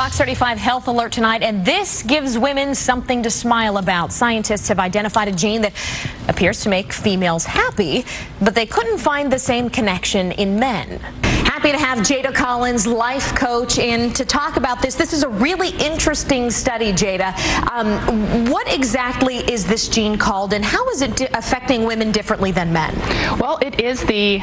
Fox 35 Health Alert tonight, and this gives women something to smile about. Scientists have identified a gene that appears to make females happy, but they couldn't find the same connection in men. Happy to have Jada Collins, life coach, in to talk about this. This is a really interesting study, Jada. What exactly is this gene called, and how is it affecting women differently than men? Well, it is the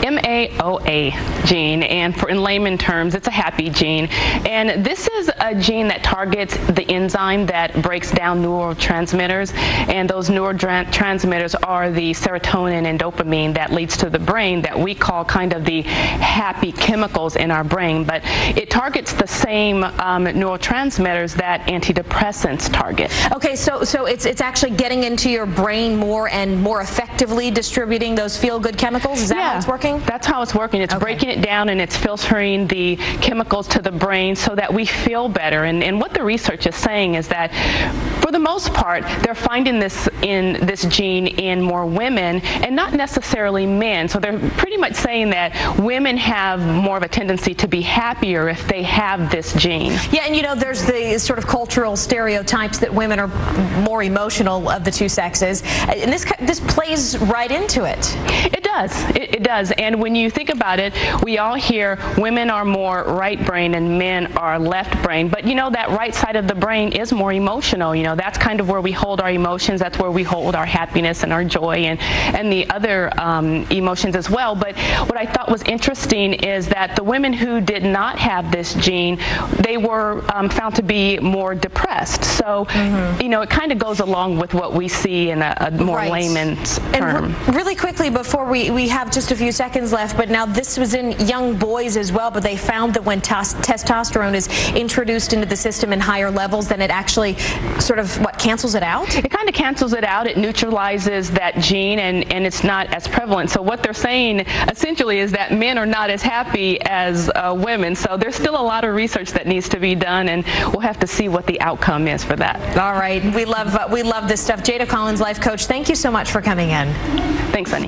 MAOA gene, and in layman terms, it's a happy gene. And this is a gene that targets the enzyme that breaks down neurotransmitters, and those neurotransmitters are the serotonin and dopamine that leads to the brain that we call kind of the happy chemicals in our brain. But it targets the same neurotransmitters that antidepressants target. Okay, so it's actually getting into your brain more and more effectively distributing those feel-good chemicals? Is that how it's working? That's how it's working. It's breaking it down and it's filtering the chemicals to the brain so that we feel better. And what the research is saying is that for the most part, they're finding this gene in more women and not necessarily men. So they're pretty much saying that women have more of a tendency to be happier if they have this gene. Yeah, and you know, there's the sort of cultural stereotypes that women are more emotional of the two sexes. And this plays right into it. It does. It does. And when you think about it, we all hear women are more right brain and men are left brain. But you know, that right side of the brain is more emotional. You know, that's kind of where we hold our emotions. That's where we hold our happiness and our joy and the other emotions as well. But what I thought was interesting is that the women who did not have this gene, they were found to be more depressed. So, you know, it kind of goes along with what we see in a more layman's term. And really quickly, before we have just a few seconds left, but now this was in young boys as well, but they found that when testosterone is introduced into the system in higher levels, then it actually sort of, cancels it out? It kind of cancels it out. It neutralizes that gene, and it's not as prevalent. So what they're saying essentially is that men are not as happy as women. So there's still a lot of research that needs to be done, and we'll have to see what the outcome is for that. All right. We love this stuff. Jada Collins, life coach, thank you so much for coming in. Thanks, honey.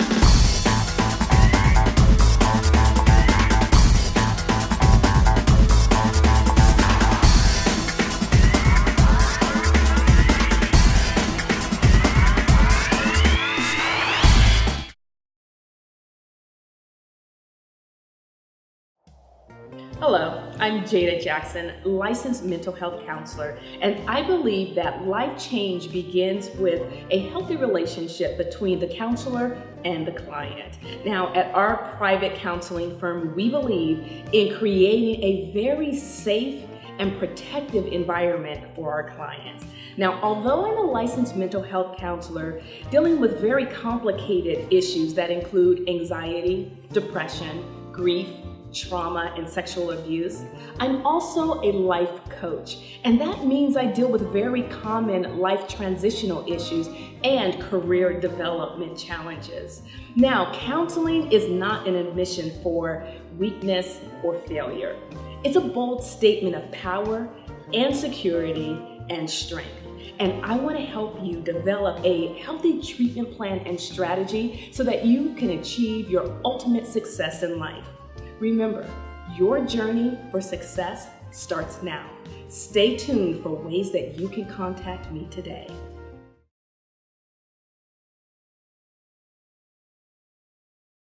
Hello, I'm Jada Jackson, licensed mental health counselor, and I believe that life change begins with a healthy relationship between the counselor and the client. Now, at our private counseling firm, we believe in creating a very safe and protective environment for our clients. Now, although I'm a licensed mental health counselor dealing with very complicated issues that include anxiety, depression, grief, trauma, and sexual abuse, I'm also a life coach. And that means I deal with very common life transitional issues and career development challenges. Now, counseling is not an admission for weakness or failure. It's a bold statement of power and security and strength. And I want to help you develop a healthy treatment plan and strategy so that you can achieve your ultimate success in life. Remember, your journey for success starts now. Stay tuned for ways that you can contact me today.